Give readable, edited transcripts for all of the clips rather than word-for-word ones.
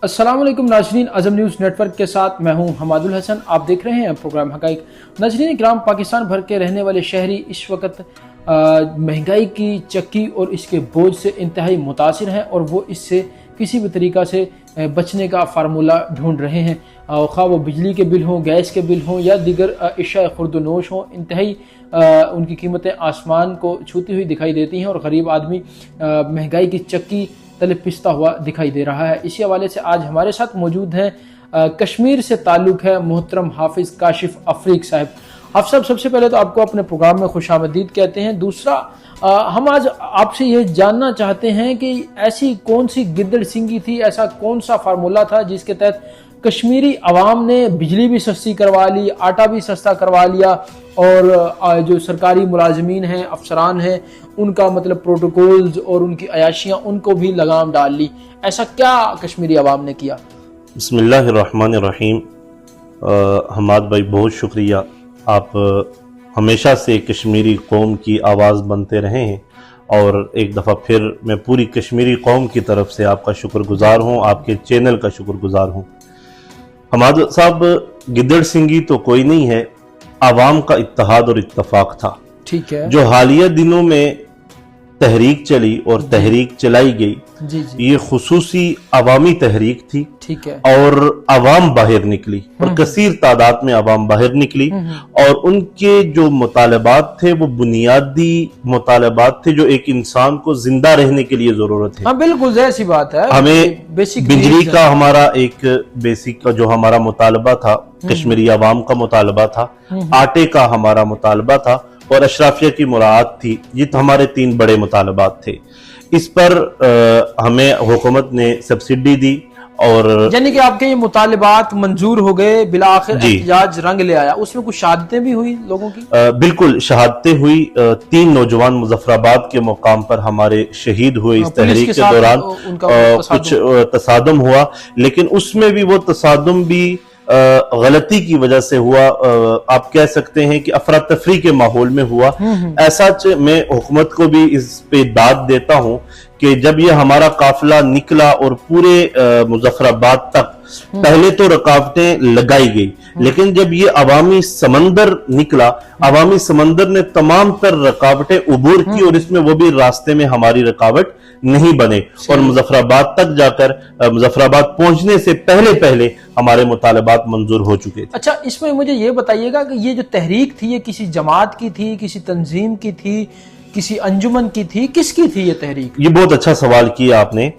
अस्सलाम वालेकुम नाज़रीन, अज़म न्यूज़ नेटवर्क के साथ मैं हूं हमादुल हसन। आप देख रहे हैं प्रोग्राम हक़ाइक़। नाज़रीन इकराम, पाकिस्तान भर के रहने वाले शहरी इस वक्त महंगाई की चक्की और इसके बोझ से इंतहाई मुतासिर हैं और वो इससे किसी भी तरीक़ा से बचने का फार्मूला ढूंढ रहे हैं। ख़्वा वो बिजली के बिल हों, गैस के बिल हों या दीगर अशिया खुर्दनोश हों, इंतहाई उनकी कीमतें आसमान को छूती हुई दिखाई देती हैं और गरीब आदमी महंगाई की चक्की तले पिसता हुआ दिखाई दे रहा है। इसी हवाले से आज हमारे साथ मौजूद हैं कश्मीर से ताल्लुक़ है मोहतरम हाफिज़ काशिफ अफरीक साहब। हाफ़िज़ साहब, सबसे पहले तो आपको अपने प्रोग्राम में खुशामदीद कहते हैं। दूसरा, हम आज आपसे ये जानना चाहते हैं कि ऐसी कौन सी गिद्दड़ सिंगी थी, ऐसा कौन सा फार्मूला था जिसके तहत कश्मीरी अवाम ने बिजली भी सस्ती करवा ली, आटा भी सस्ता करवा लिया और जो सरकारी मुलाजमीन हैं, अफसरान हैं, उनका मतलब प्रोटोकॉल्स और उनकी अयाशियाँ उनको भी लगाम डाल ली। ऐसा क्या कश्मीरी अवाम ने किया? बिस्मिल्लाहिर्रहमानिर्रहीम। हमाद भाई, बहुत शुक्रिया। आप हमेशा से कश्मीरी कौम की आवाज़ बनते रहे हैं और एक दफ़ा फिर मैं पूरी कश्मीरी कौम की तरफ से आपका शुक्रगुजार हूँ, आपके चैनल का शुक्रगुजार हूँ। हमाद साहब, गिद्दड़ सिंगी तो कोई नहीं है, आवाम का इत्तेहाद और इत्तफाक था। ठीक है। जो हालिया दिनों में तहरीक चली और तहरीक चलाई गई, जी जी, ये खुसूसी अवामी तहरीक थी। ठीक है। और अवाम बाहर निकली और कसीर तादाद में अवाम बाहर निकली और उनके जो मुतालबात थे वो बुनियादी मुतालबात थे जो एक इंसान को जिंदा रहने के लिए जरूरत है। हाँ बिल्कुल, जाहिर सी बात है। हमें बेसिक बिजली का हमारा एक बेसिक का जो हमारा मुतालबा था, कश्मीरी अवाम का मुतालबा था, आटे का हमारा मुतालबा था और अशराफिया की मुराद थी। ये तो हमारे 3 बड़े मुतालबात थे। इस पर हमें हुकूमत ने सब्सिडी दी और यानी कि आपके ये मुतालिबात मंजूर हो गए, बिला आखिर एहतजाज रंग ले आया। उसमें कुछ शहादतें भी हुई लोगों की? बिल्कुल शहादतें हुई। 3 नौजवान मुजफ्फराबाद के मुकाम पर हमारे शहीद हुए इस तहरीक के दौरान। कुछ तसादम हुआ, लेकिन उसमें भी वो तसादम भी गलती की वजह से हुआ। आप कह सकते हैं कि अफरा तफरी के माहौल में हुआ। ऐसा मैं हुकूमत को भी इस पे दाद देता हूं कि जब ये हमारा काफिला निकला और पूरे मुजफ्फराबाद तक पहले तो रुकावटें लगाई गई, लेकिन जब ये अवामी समंदर निकला, अवामी समंदर ने तमाम तर रुकावटें उबूर की और इसमें वो भी रास्ते में हमारी रुकावट नहीं बने और मुजफ्फराबाद तक जाकर मुजफ्फराबाद पहुंचने से पहले पहले हमारे मुतालबात मंजूर हो चुके थे। अच्छा, इसमें मुझे ये बताइएगा कि ये जो तहरीक थी ये किसी जमात की थी, किसी तंजीम की थी, किसी अंजुमन की थी, किसकी थी ये तहरीक? ये बहुत अच्छा सवाल किया आपने।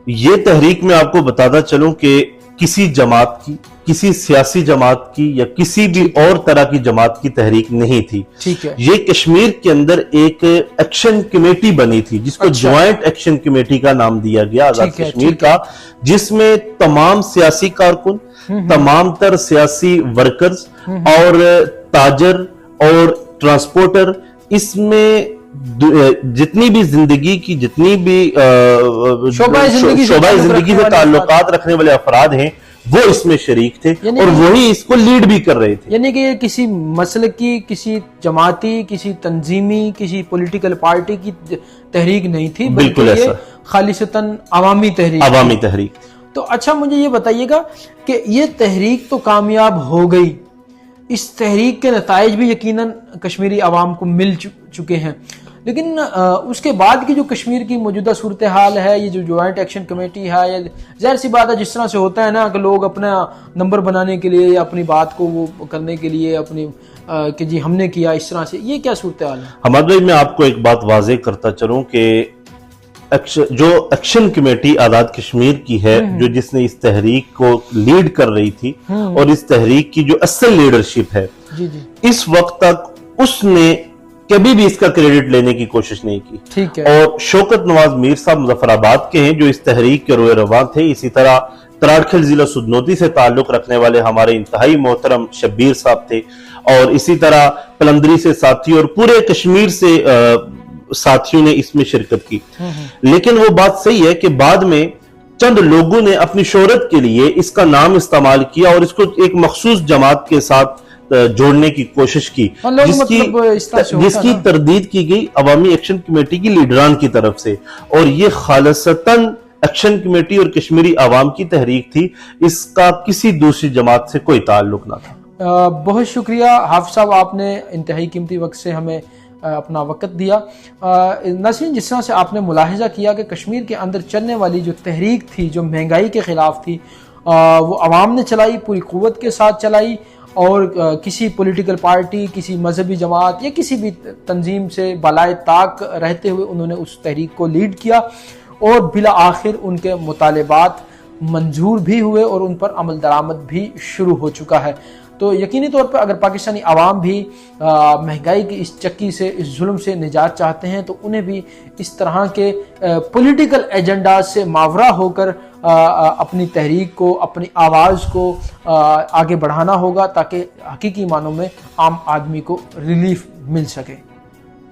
ये तहरीक मैं आपको बताता चलूं कि किसी जमात की, किसी सियासी जमात की या किसी भी और तरह की जमात की तहरीक नहीं थी। ठीक है। ये कश्मीर के अंदर एक एक्शन कमेटी बनी थी जिसको ज्वाइंट एक्शन कमेटी का नाम दिया गया, आजाद कश्मीर का, जिसमें तमाम सियासी कारकुन, तमाम तर सियासी वर्कर्स और ताजर और ट्रांसपोर्टर, इसमें जितनी भी जिंदगी की जितनी भी शोबा जिंदगी से ताल्लुकात रखने वाले अफराद हैं वो इसमें शरीक थे और वही इसको लीड भी कर रहे थे। यानी कि ये किसी मसलक की, किसी जमाती, किसी तंजीमी, किसी पॉलिटिकल पार्टी की तहरीक नहीं थी, बिल्कुल ऐसा खालिसतन अवामी तहरीक। तो अच्छा, मुझे ये बताइएगा कि ये तहरीक तो कामयाब हो गई, इस तहरीक के नताइज भी यकीनन कश्मीरी अवाम को मिल चुके हैं, लेकिन उसके बाद की जो कश्मीर की मौजूदा सूरत हाल है, ये जो ज्वाइंट एक्शन कमेटी है, ये ज़ाहिर सी बात है जिस तरह से होता है ना कि लोग अपना नंबर बनाने के लिए या अपनी बात को वो करने के लिए अपनी कि जी हमने किया, इस तरह से, ये क्या सूरत हाल है? हमारे भाई, मैं आपको एक बात वाज़ेह करता चलूं कि जो एक्शन कमेटी आजाद कश्मीर की है, जो जिसने इस तहरीक को लीड कर रही थी और इस तहरीक की जो असल लीडरशिप है, इस वक्त तक उसने कभी भी इसका क्रेडिट लेने की कोशिश नहीं की। ठीक है। और शौकत नवाज मीर साहब मुजफ्फराबाद के हैं जो इस तहरीक के रोए रवां थे। इसी तरह तराड़खेल जिला सुदनौती से ताल्लुक रखने वाले हमारे इंतहाई मोहतरम शब्बीर साहब थे और इसी तरह पलंदरी से साथी और पूरे कश्मीर से साथियों ने इसमें शिरकत की। लेकिन वो बात सही है कि बाद में चंद लोगों ने अपनी शोहरत के लिए इसका नाम इस्तेमाल किया और इसको एक मखसूस जमात के साथ जोड़ने की कोशिश की, जिसकी तरदीद की गई अवामी एक्शन कमेटी की लीडरान की तरफ से, और ये खालिसतन ایکشن کمیٹی اور کشمیری عوام کی تحریک تھی، اس کا کسی دوسری جماعت سے کوئی تعلق نہ تھا۔ بہت شکریہ حافظ صاحب، آپ نے انتہائی قیمتی وقت سے ہمیں اپنا وقت دیا۔ ناظرین، جس طرح سے آپ نے ملاحظہ کیا کہ کشمیر کے اندر چلنے والی جو تحریک تھی، جو مہنگائی کے خلاف تھی، وہ عوام نے چلائی، پوری قوت کے ساتھ چلائی، اور کسی پولیٹیکل پارٹی، کسی مذہبی جماعت یا کسی بھی تنظیم سے بالائے طاق رہتے ہوئے انہوں نے اس تحریک کو لیڈ کیا، اور بالآخر ان کے مطالبات منظور بھی ہوئے اور ان پر عمل درآمد بھی شروع ہو چکا ہے۔ تو یقینی طور پر اگر پاکستانی عوام بھی مہنگائی کی اس چکی سے، اس ظلم سے نجات چاہتے ہیں، تو انہیں بھی اس طرح کے پولیٹیکل ایجنڈا سے ماورا ہو کر اپنی تحریک کو، اپنی آواز کو آگے بڑھانا ہوگا، تاکہ حقیقی معنوں میں عام آدمی کو ریلیف مل سکے۔